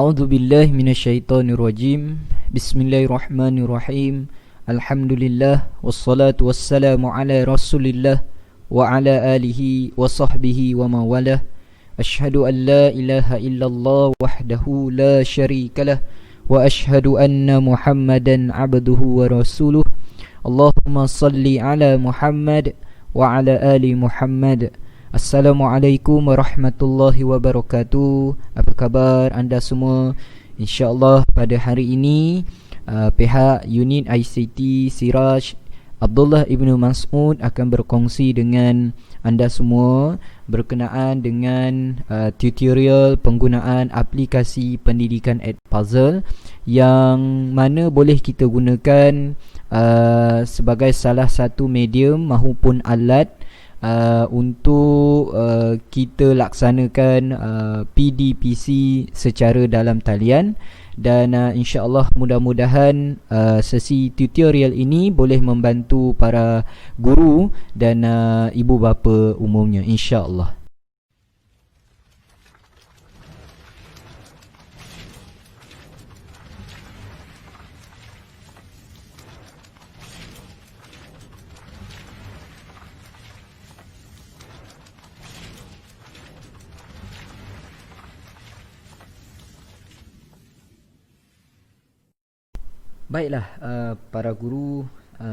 A'udzu billahi minasyaitonir rajim. Bismillahirrahmanirrahim. Alhamdulillah wassalatu wassalamu ala Rasulillah wa ala alihi wa sahbihi wa mawalah. Asyhadu an la ilaha illallah wahdahu la syarikalah wa asyhadu anna Muhammadan abduhu wa rasuluh. Allahumma salli ala Muhammad wa ala ali Muhammad. Assalamualaikum warahmatullahi wabarakatuh. Apa khabar anda semua? InsyaAllah pada hari ini pihak unit ICT Siraj Abdullah Ibnu Mas'ud akan berkongsi dengan anda semua berkenaan dengan tutorial penggunaan aplikasi pendidikan Edpuzzle yang mana boleh kita gunakan sebagai salah satu medium maupun alat untuk kita laksanakan PDPC secara dalam talian. Dan insyaAllah mudah-mudahan sesi tutorial ini boleh membantu para guru dan ibu bapa umumnya, insyaAllah. Baiklah, para guru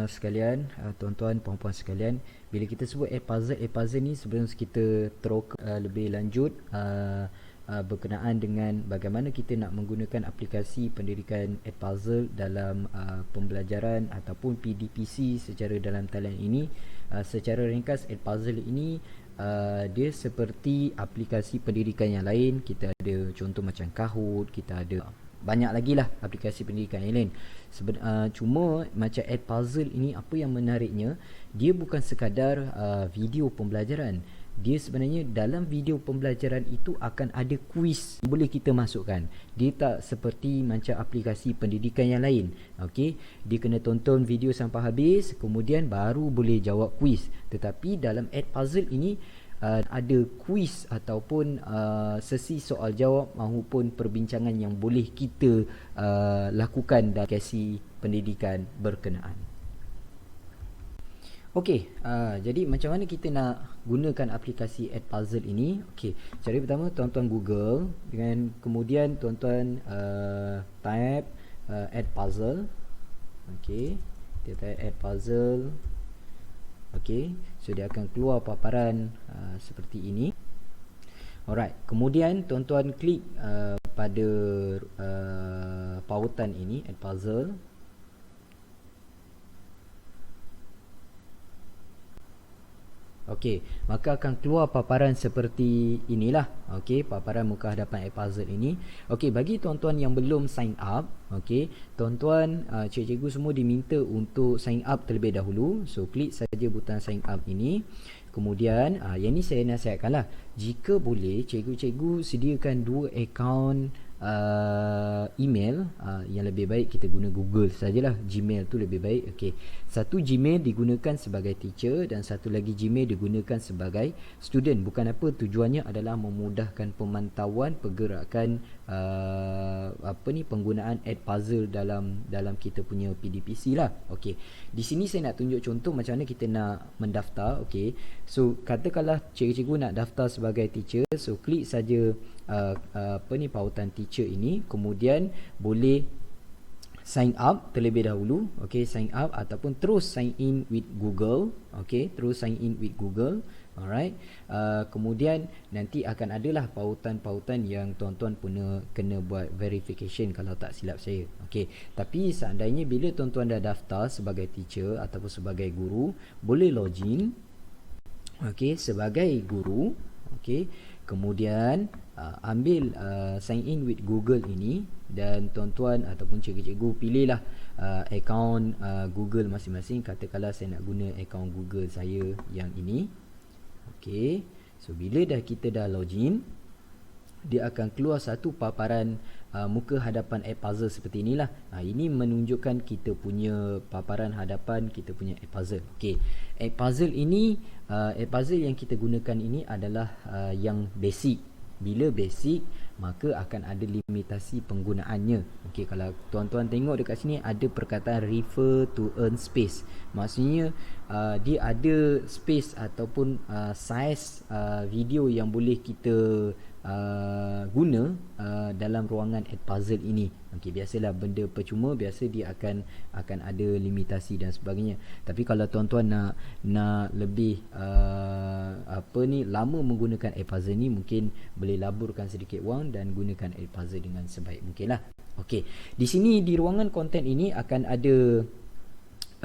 sekalian, tuan-tuan, puan-puan sekalian, bila kita sebut Edpuzzle ni sebelum kita teruk lebih lanjut berkenaan dengan bagaimana kita nak menggunakan aplikasi pendidikan Edpuzzle dalam pembelajaran ataupun PDPC secara dalam talian ini. Secara ringkas, Edpuzzle ini dia seperti aplikasi pendidikan yang lain. Kita ada contoh macam Kahoot, kita ada banyak lagi lah aplikasi pendidikan yang lain. Cuma macam Edpuzzle ini, apa yang menariknya, dia bukan sekadar video pembelajaran. Dia sebenarnya dalam video pembelajaran itu akan ada kuis boleh kita masukkan. Dia tak seperti macam aplikasi pendidikan yang lain. Okey, dia kena tonton video sampai habis, kemudian baru boleh jawab kuis. Tetapi dalam Edpuzzle ini ada kuis ataupun sesi soal jawab maupun perbincangan yang boleh kita lakukan dalam aplikasi pendidikan berkenaan. Okey, jadi macam mana kita nak gunakan aplikasi Edpuzzle ini? Okey, cara pertama tuan-tuan Google, dengan kemudian tuan-tuan type Edpuzzle. Okey, kita type Edpuzzle. Okey, so dia akan keluar paparan seperti ini. Alright, kemudian tuan-tuan klik pada pautan ini, Edpuzzle. Okey, maka akan keluar paparan seperti inilah. Okey, paparan muka hadapan Edpuzzle ini. Okey, bagi tuan-tuan yang belum sign up, okey, tuan-tuan cikgu semua diminta untuk sign up terlebih dahulu. So klik saja butang sign up ini. Kemudian yang ni saya nasihatkanlah, jika boleh cikgu-cikgu sediakan 2 akaun email. Yang lebih baik kita guna Google sajalah, Gmail tu lebih baik. Okey, satu Gmail digunakan sebagai teacher dan satu lagi Gmail digunakan sebagai student. Bukan apa, tujuannya adalah memudahkan pemantauan pergerakan penggunaan Edpuzzle dalam kita punya PDPC lah. Okey, di sini saya nak tunjuk contoh macam mana kita nak mendaftar. Okey, so katakanlah cikgu-cikgu nak daftar sebagai teacher. So klik saja pautan teacher ini, kemudian boleh sign up terlebih dahulu. Okey, sign up ataupun terus sign in with Google. Okey, terus sign in with Google. Alright, kemudian nanti akan adalah pautan-pautan yang tuan-tuan kena buat verification kalau tak silap saya. Okey, tapi seandainya bila tuan-tuan dah daftar sebagai teacher ataupun sebagai guru, boleh login. Okey, sebagai guru. Okey, kemudian ambil sign in with Google ini dan tuan-tuan ataupun cikgu-cikgu pilihlah akaun Google masing-masing. Katakanlah saya nak guna akaun Google saya yang ini. Okey, so bila kita dah login, dia akan keluar satu paparan muka hadapan Edpuzzle seperti inilah. Ini menunjukkan kita punya paparan hadapan kita punya Edpuzzle. Okey, Edpuzzle ini, Edpuzzle yang kita gunakan ini adalah yang basic. Bila basic, maka akan ada limitasi penggunaannya. Okey, kalau tuan-tuan tengok dekat sini ada perkataan refer to earn space. Maksudnya dia ada space ataupun size video yang boleh kita guna dalam ruangan Edpuzzle ini. Okey, biasalah benda percuma biasa dia akan ada limitasi dan sebagainya. Tapi kalau tuan-tuan nak lebih lama menggunakan Edpuzzle ni, mungkin boleh laburkan sedikit wang dan gunakan Edpuzzle dengan sebaik mungkinlah. Okey, di sini di ruangan konten ini akan ada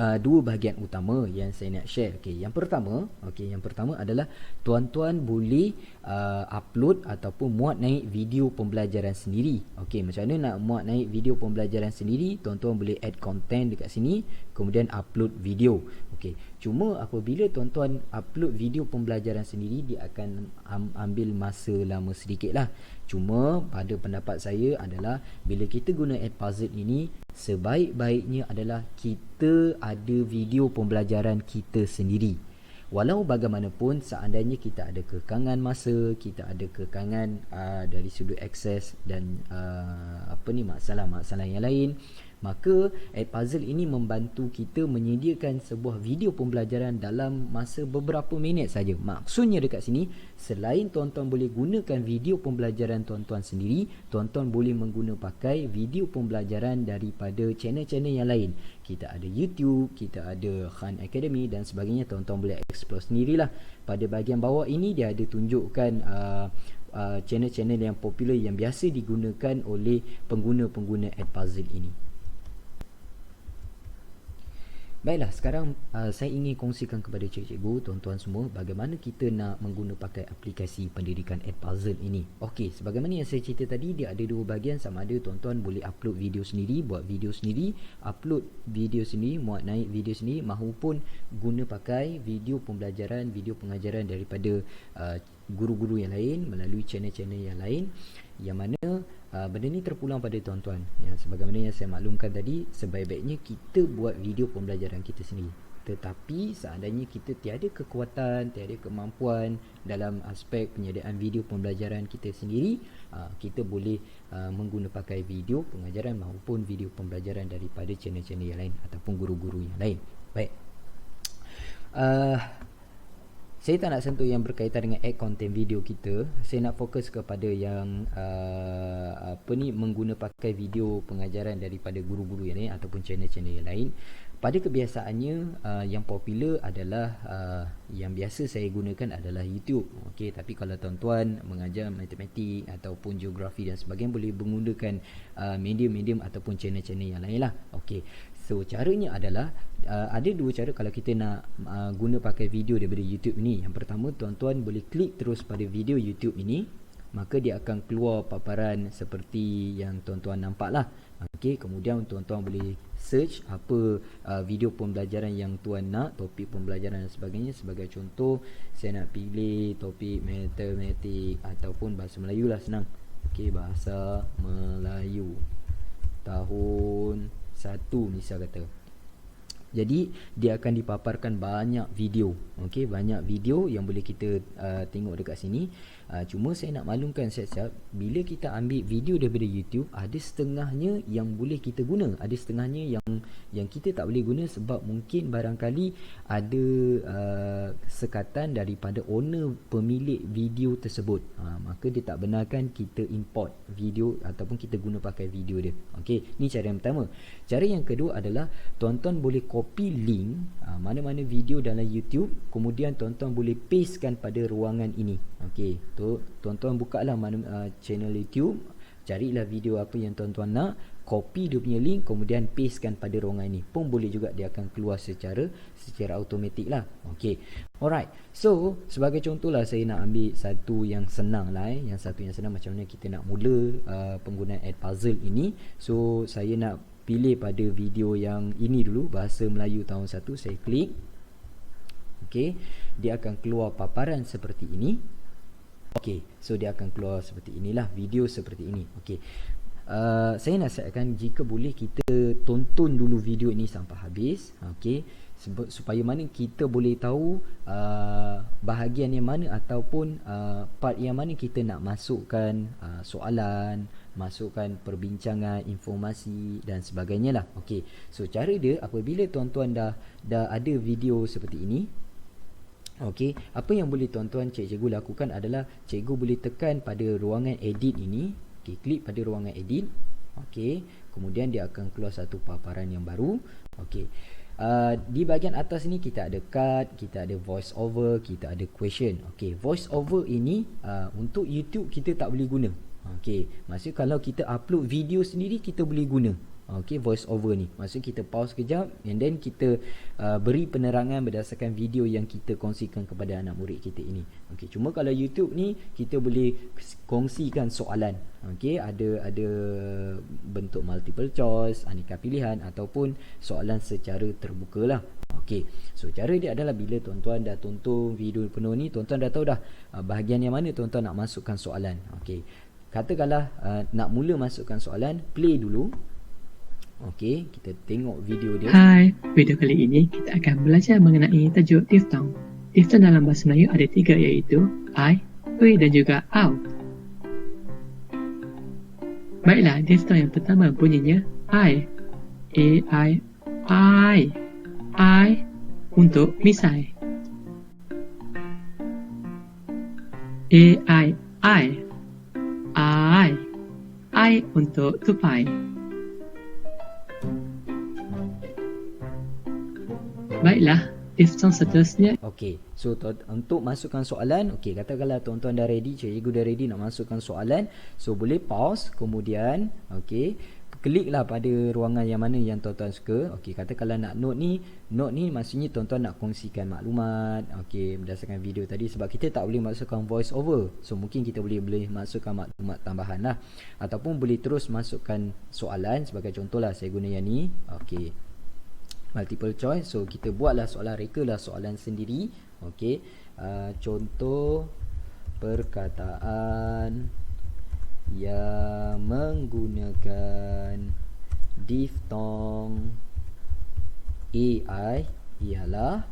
dua bahagian utama yang saya nak share. Yang pertama adalah tuan-tuan boleh upload ataupun muat naik video pembelajaran sendiri. Macam mana nak muat naik video pembelajaran sendiri? Tuan-tuan boleh add content dekat sini, kemudian upload video. Cuma apabila tuan-tuan upload video pembelajaran sendiri, dia akan ambil masa lama sedikit lah. Cuma pada pendapat saya adalah bila kita guna Edpuzzle ini, sebaik-baiknya adalah kita ada video pembelajaran kita sendiri. Walau bagaimanapun, seandainya kita ada kekangan masa, kita ada kekangan dari sudut akses dan masalah-masalah yang lain, maka Edpuzzle ini membantu kita menyediakan sebuah video pembelajaran dalam masa beberapa minit saja. Maksudnya dekat sini, selain tuan-tuan boleh gunakan video pembelajaran tuan-tuan sendiri, tuan-tuan boleh pakai video pembelajaran daripada channel-channel yang lain. Kita ada YouTube, kita ada Khan Academy dan sebagainya. Tuan-tuan boleh explore sendirilah. Pada bahagian bawah ini dia ada tunjukkan channel-channel yang popular yang biasa digunakan oleh pengguna-pengguna Edpuzzle ini. Baiklah, sekarang saya ingin kongsikan kepada cikgu-cikgu, tuan-tuan semua, bagaimana kita nak pakai aplikasi pendidikan Edpuzzle ini. Sebagaimana yang saya cerita tadi, dia ada dua bahagian. Sama ada tuan-tuan boleh upload video sendiri, buat video sendiri, upload video sendiri, muat naik video sendiri, mahupun guna pakai video pembelajaran, video pengajaran daripada guru-guru yang lain melalui channel-channel yang lain, yang mana benda ni terpulang pada tuan-tuan. Sebagaimana yang saya maklumkan tadi, sebaik-baiknya kita buat video pembelajaran kita sendiri. Tetapi seandainya kita tiada kekuatan, tiada kemampuan dalam aspek penyediaan video pembelajaran kita sendiri, kita boleh pakai video pengajaran maupun video pembelajaran daripada channel-channel yang lain ataupun guru-guru yang lain. Baik. Saya tak nak sentuh yang berkaitan dengan add content video kita. Saya nak fokus kepada yang pakai video pengajaran daripada guru-guru yang lain ataupun channel-channel yang lain. Pada kebiasaannya, yang popular adalah yang biasa saya gunakan adalah YouTube. Tapi kalau tuan-tuan mengajar matematik ataupun geografi dan sebagainya, boleh menggunakan medium-medium ataupun channel-channel yang lain lah. So caranya adalah ada dua cara kalau kita nak pakai video daripada YouTube ini. Yang pertama, tuan-tuan boleh klik terus pada video YouTube ini, maka dia akan keluar paparan seperti yang tuan-tuan nampak lah. Kemudian tuan-tuan boleh search apa video pembelajaran yang tuan nak, topik pembelajaran dan sebagainya. Sebagai contoh, saya nak pilih topik matematik ataupun bahasa Melayu lah, senang. Bahasa Melayu tahun 1 misal kata. Jadi dia akan dipaparkan banyak video. Banyak video yang boleh kita tengok dekat sini. Cuma saya nak maklumkan siap-siap, bila kita ambil video daripada YouTube, ada setengahnya yang boleh kita guna, ada setengahnya yang kita tak boleh guna sebab mungkin barangkali ada sekatan daripada owner pemilik video tersebut. Maka dia tak benarkan kita import video ataupun kita guna pakai video dia. Ni cara yang pertama. Cara yang kedua adalah tuan-tuan boleh copy link mana-mana video dalam YouTube, kemudian tuan-tuan boleh pastekan pada ruangan ini. Tuan-tuan bukalah channel YouTube, carilah video apa yang tuan-tuan nak, copy dia punya link, kemudian pastekan pada ruangan ini. Pun boleh juga, dia akan keluar secara automatik lah. Alright. So sebagai contoh lah, saya nak ambil satu yang senang lah. Yang satu yang senang, macam mana kita nak mula penggunaan Edpuzzle ini. So saya nak pilih pada video yang ini dulu, bahasa Melayu tahun 1. Saya klik. Dia akan keluar paparan seperti ini. So dia akan keluar seperti inilah, video seperti ini. Saya nasihatkan jika boleh kita tonton dulu video ini sampai habis. supaya mana kita boleh tahu bahagian yang mana ataupun part yang mana kita nak masukkan soalan, masukkan perbincangan, informasi dan sebagainya lah. Okey. So cara dia, apabila tuan-tuan dah ada video seperti ini, okey, apa yang boleh tuan-tuan cikgu lakukan adalah cikgu boleh tekan pada ruangan edit ini. Okey, klik pada ruangan edit. Okey, kemudian dia akan keluar satu paparan yang baru. Okey. Di bahagian atas ni kita ada card, kita ada voice over, kita ada question. Okey, voice over ini untuk YouTube kita tak boleh guna. Okey, maksud kalau kita upload video sendiri kita boleh guna. Okey, voice over ni maksud kita pause kejap and then kita beri penerangan berdasarkan video yang kita kongsikan kepada anak murid kita ini. Okey, cuma kalau YouTube ni kita boleh kongsikan soalan. Okey, ada bentuk multiple choice, aneka pilihan ataupun soalan secara terbuka lah. Okey, so cara dia adalah bila tuan-tuan dah tonton video penuh ni, tuan-tuan dah tahu dah bahagian yang mana tuan-tuan nak masukkan soalan. Okey, katakanlah nak mula masukkan soalan, play dulu. Okey, kita tengok video dia. Hai, video kali ini kita akan belajar mengenai tajuk diftong. Diftong dalam bahasa Melayu ada 3 iaitu I, Ui dan juga Au. Baiklah, diftong yang pertama bunyinya I. I. I untuk misai. I. I untuk tupai. Baiklah, diftong seterusnya. Okey, so untuk masukkan soalan, okey, katakanlah tuan-tuan dah ready, cikgu dah ready nak masukkan soalan. So boleh pause, kemudian okey, kliklah pada ruangan yang mana yang tuan-tuan suka. Okey, katakanlah nak note ni maksudnya tuan-tuan nak kongsikan maklumat, okey, berdasarkan video tadi, sebab kita tak boleh masukkan voice over. So mungkin kita boleh masukkan maklumat tambahan lah, ataupun boleh terus masukkan soalan. Sebagai contohlah saya guna yang ni. Okey, multiple choice. So kita buatlah soalan, rekalah soalan sendiri. Okey, contoh perkataan yang menggunakan diftong AI ialah.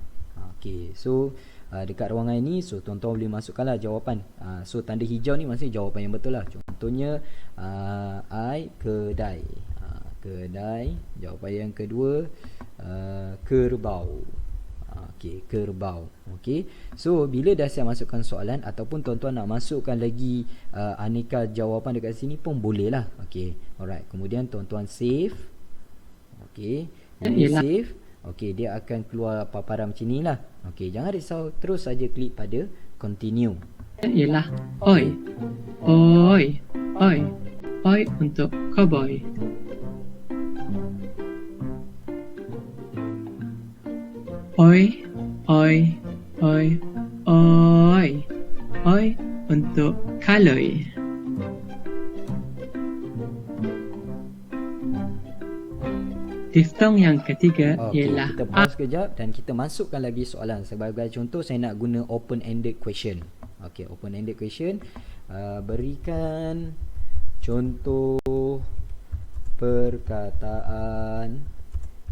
Okey, so dekat ruangan ini, so tuan-tuan boleh masukkanlah jawapan. So tanda hijau ni maksudnya jawapan yang betul lah. Contohnya I kedai. Kedai. Jawapan yang kedua kerbau. Okey, kerbau. Okey, so bila dah siap masukkan soalan ataupun tuan-tuan nak masukkan lagi aneka jawapan dekat sini pun boleh lah. Okey, alright, kemudian tuan-tuan save. Okey, bila save, okey, dia akan keluar paparan macam ni lah. Okey, jangan risau, terus saja klik pada continue. Ialah oi. Oi untuk cowboy. Oi untuk kaloi. Diftong yang ketiga ialah kita pause kejap dan kita masukkan lagi soalan. Sebagai contoh, saya nak guna open-ended question. Okey, open-ended question. Berikan contoh perkataan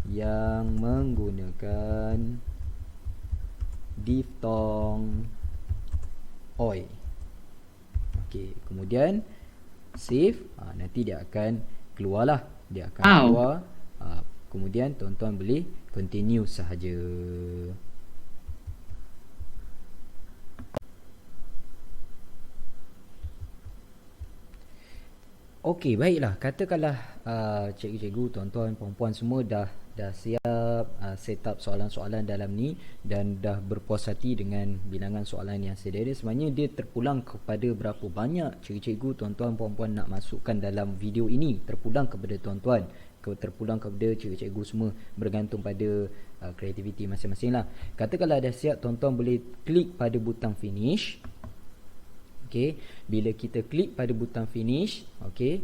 yang menggunakan diftong oi. Okey, kemudian save. Nanti dia akan keluarlah. Dia akan keluar. Kemudian tuan-tuan boleh continue sahaja. Okey, baiklah. Katakanlah cikgu-cikgu, tuan-tuan, puan-puan semua dah siap set up soalan-soalan dalam ni dan dah berpuas hati dengan bilangan soalan yang sedia. Sebenarnya dia terpulang kepada berapa banyak cikgu-cikgu, tuan-tuan, puan-puan nak masukkan dalam video ini. Terpulang kepada tuan-tuan, terpulang kepada cikgu-cikgu semua, bergantung pada kreativiti masing-masing lah. Katakanlah dah siap, tuan-tuan boleh klik pada butang finish. Okey, bila kita klik pada butang finish, okey,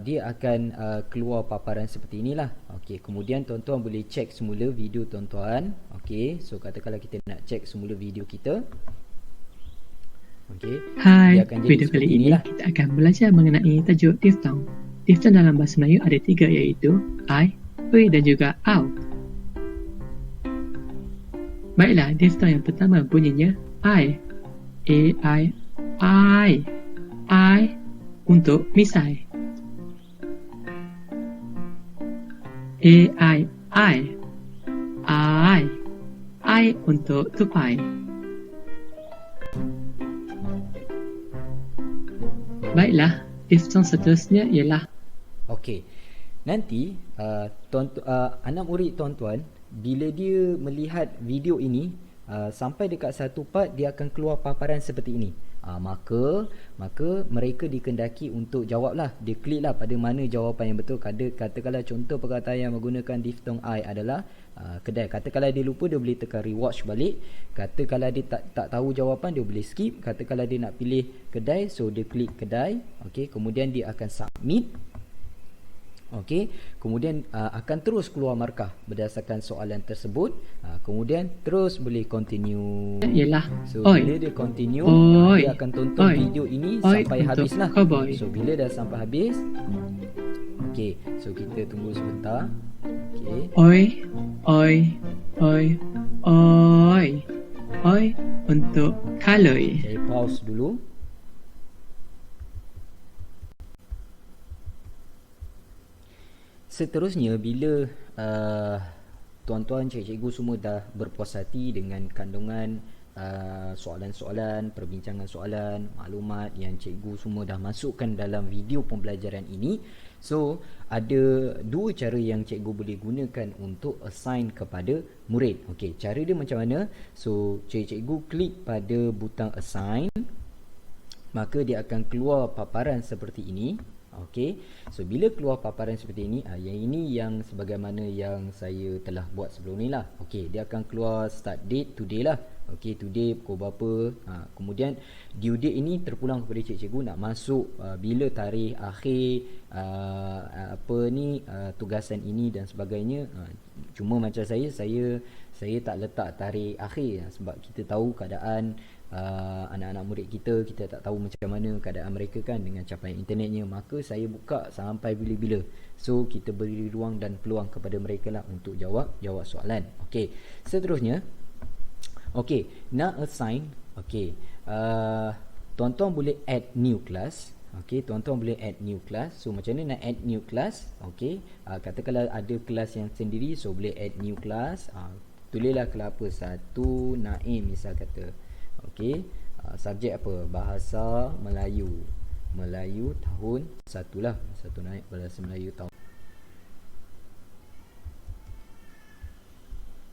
dia akan keluar paparan seperti inilah. Okey, kemudian tuan-tuan boleh check semula video tuan-tuan. Okey, so katakanlah kita nak check semula video kita. Okey. Hai, video kali ini kita akan belajar mengenai tajuk diftong. Diftong dalam bahasa Melayu ada 3 iaitu I, Ui dan juga Au. Baiklah, diftong yang pertama bunyinya I. A-I. I. I untuk misai. A-I. I. I. I untuk tupai. Baiklah, diftong seterusnya ialah Okey. Nanti anak murid tuan-tuan bila dia melihat video ini sampai dekat satu part dia akan keluar paparan seperti ini. Maka mereka dikendaki untuk jawablah. Dia kliklah pada mana jawapan yang betul. Katakanlah contoh perkataan yang menggunakan diftong I adalah kedai. Katakanlah dia lupa, dia boleh tekan rewatch balik. Katakanlah dia tak tahu jawapan, dia boleh skip. Katakanlah dia nak pilih kedai, so dia klik kedai. Okey, kemudian dia akan submit. Okey, kemudian akan terus keluar markah berdasarkan soalan tersebut. Kemudian terus boleh continue. ialah So oi. bila dia continue, Oi. dia akan tonton Oi. video ini Oi sampai untuk habislah. cowboy. So bila dah sampai habis, okey, so kita tunggu sebentar. Okey. Oi. Oi. Oi. Oi. Oi untuk kaloi. Saya pause dulu. Seterusnya bila tuan-tuan, cikgu semua dah berpuas hati dengan kandungan soalan-soalan, perbincangan soalan, maklumat yang cikgu semua dah masukkan dalam video pembelajaran ini. So, ada dua cara yang cikgu boleh gunakan untuk assign kepada murid. Okey, cara dia macam mana? So, cikgu klik pada butang assign, maka dia akan keluar paparan seperti ini. Okey, so bila keluar paparan seperti ini, yang ini yang sebagaimana yang saya telah buat sebelum ni lah. Okey, dia akan keluar start date today lah. Okey, today pukul berapa. Kemudian due date ini terpulang kepada cikgu nak masuk bila tarikh akhir tugasan ini dan sebagainya. Cuma macam saya tak letak tarikh akhir sebab kita tahu keadaan anak-anak murid kita tak tahu macam mana keadaan mereka kan dengan capaian internetnya, maka saya buka sampai bila-bila. So kita beri ruang dan peluang kepada mereka lah untuk jawab soalan. Okey, seterusnya, okey, nak assign. Okey, tuan-tuan boleh add new class. Okey, tuan-tuan boleh add new class. So macam mana nak add new class? Okey, katakanlah ada kelas yang sendiri, so boleh add new class. Tulislah kelas apa, 1 Naim misal kata. Okey, subjek apa? Bahasa Melayu tahun 1 lah. 1 Naim bahasa Melayu tahun.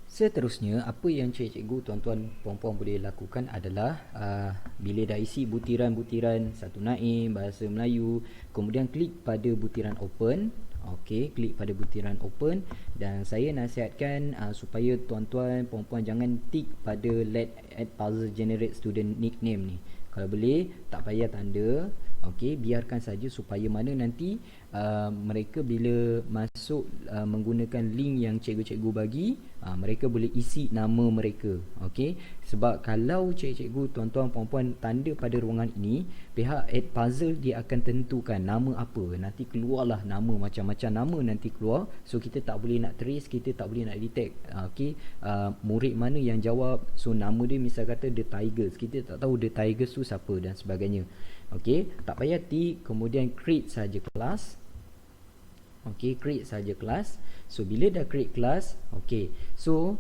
Seterusnya, apa yang cikgu, tuan-tuan, puan-puan boleh lakukan adalah bila dah isi butiran-butiran 1 Naim bahasa Melayu, kemudian klik pada butiran open. Okey, klik pada butiran open, dan saya nasihatkan supaya tuan-tuan, puan-puan jangan tik pada let add puzzle generate student nickname ni. Kalau boleh tak payah tanda. Okey, biarkan saja supaya mana nanti mereka bila masuk menggunakan link yang cikgu-cikgu bagi, mereka boleh isi nama mereka. Okey, sebab kalau cikgu, tuan-tuan, puan-puan tanda pada ruangan ini, pihak add puzzle dia akan tentukan nama apa. Nanti keluarlah nama, macam-macam nama nanti keluar. So kita tak boleh nak trace, kita tak boleh nak detect okey, murid mana yang jawab. So nama dia misal kata The Tigers, kita tak tahu The Tigers tu siapa dan sebagainya. Okey, tak payah tik, kemudian create saja kelas. Okey, create saja kelas. So bila dah create kelas, okey, so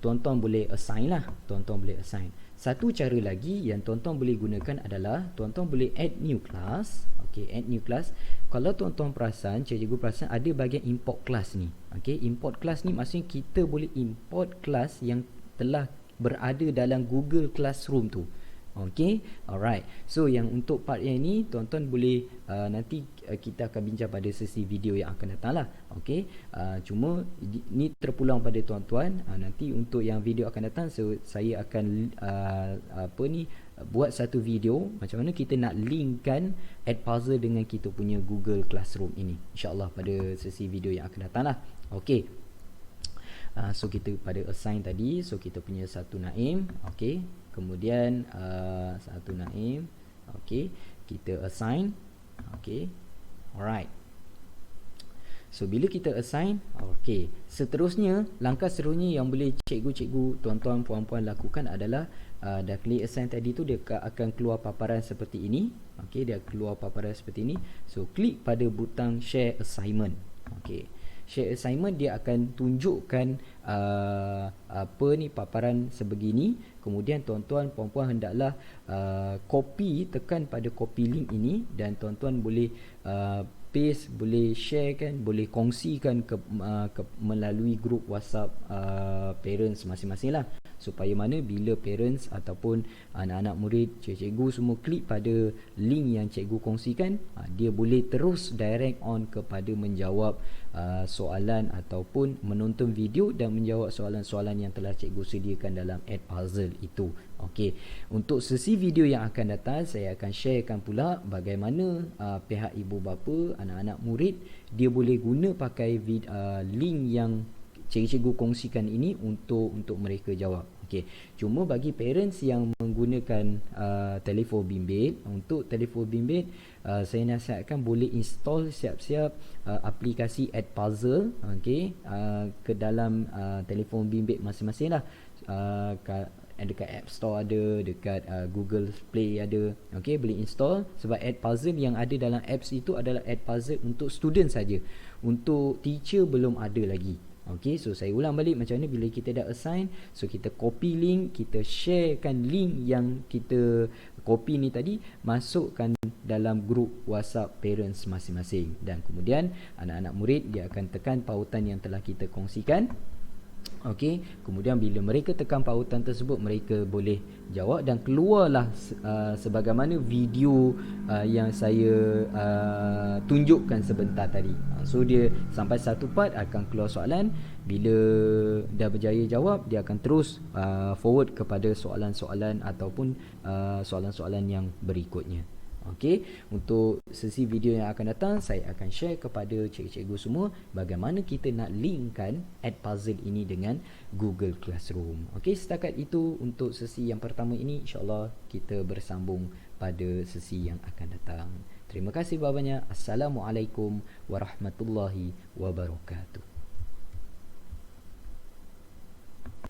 tuan-tuan boleh assign lah. Tuan-tuan boleh assign. Satu cara lagi yang tuan-tuan boleh gunakan adalah tuan-tuan boleh add new class. Okey, add new class. Kalau tuan-tuan perasan, cikgu perasan ada bahagian import class ni. Okey, import class ni maksudnya kita boleh import kelas yang telah berada dalam Google Classroom tu. Okey, alright. So yang untuk part yang ini tuan-tuan boleh nanti kita akan bincang pada sesi video yang akan datang lah. Okey, cuma ni terpulang pada tuan-tuan. Nanti untuk yang video akan datang, so saya akan buat satu video macam mana kita nak linkkan add puzzle dengan kita punya Google Classroom ini, InsyaAllah pada sesi video yang akan datang lah. Okey, so kita pada assign tadi, so kita punya 1 Naim. Okey, kemudian 1 Naim. Okey, kita assign. Okey, alright. So bila kita assign, okey, seterusnya langkah seterusnya yang boleh cikgu-cikgu, tuan-tuan, puan-puan lakukan adalah dah klik assign tadi tu, dia akan keluar paparan seperti ini. Okey, dia keluar paparan seperti ini. So klik pada butang share assignment. Okey, share assignment dia akan tunjukkan paparan sebegini. Kemudian tuan-tuan puan-puan hendaklah copy, tekan pada copy link ini, dan tuan-tuan boleh paste, boleh share kan, boleh kongsikan melalui grup WhatsApp parents masing-masing lah, supaya mana bila parents ataupun anak-anak murid, cikgu semua klik pada link yang cikgu kongsikan, dia boleh terus direct on kepada menjawab soalan ataupun menonton video dan menjawab soalan-soalan yang telah cikgu sediakan dalam Edpuzzle itu. Okey, untuk sesi video yang akan datang, saya akan sharekan pula bagaimana pihak ibu bapa, anak-anak murid, dia boleh guna pakai link yang cikgu kongsikan ini untuk mereka jawab. Okey, cuma bagi parents yang menggunakan telefon bimbit, untuk telefon bimbit saya nasihatkan boleh install siap-siap aplikasi Edpuzzle, okey, ke dalam telefon bimbit masing-masing lah. Dekat App Store ada, dekat Google Play ada. Okey, boleh install, sebab Edpuzzle yang ada dalam apps itu adalah Edpuzzle untuk student saja. Untuk teacher belum ada lagi. Okey, so saya ulang balik macam mana bila kita dah assign. So kita copy link, kita sharekan link yang kita copy ni tadi, masukkan dalam grup WhatsApp parents masing-masing, dan kemudian anak-anak murid dia akan tekan pautan yang telah kita kongsikan. Okey, kemudian bila mereka tekan pautan tersebut, mereka boleh jawab dan keluarlah sebagaimana video yang saya tunjukkan sebentar tadi. So dia sampai satu part akan keluar soalan. Bila dah berjaya jawab, dia akan terus forward kepada soalan-soalan ataupun soalan-soalan yang berikutnya. Okey, untuk sesi video yang akan datang, saya akan share kepada cikgu-cikgu semua bagaimana kita nak linkkan Edpuzzle ini dengan Google Classroom. Okey, setakat itu untuk sesi yang pertama ini. InsyaAllah kita bersambung pada sesi yang akan datang. Terima kasih banyak. Assalamualaikum warahmatullahi wabarakatuh.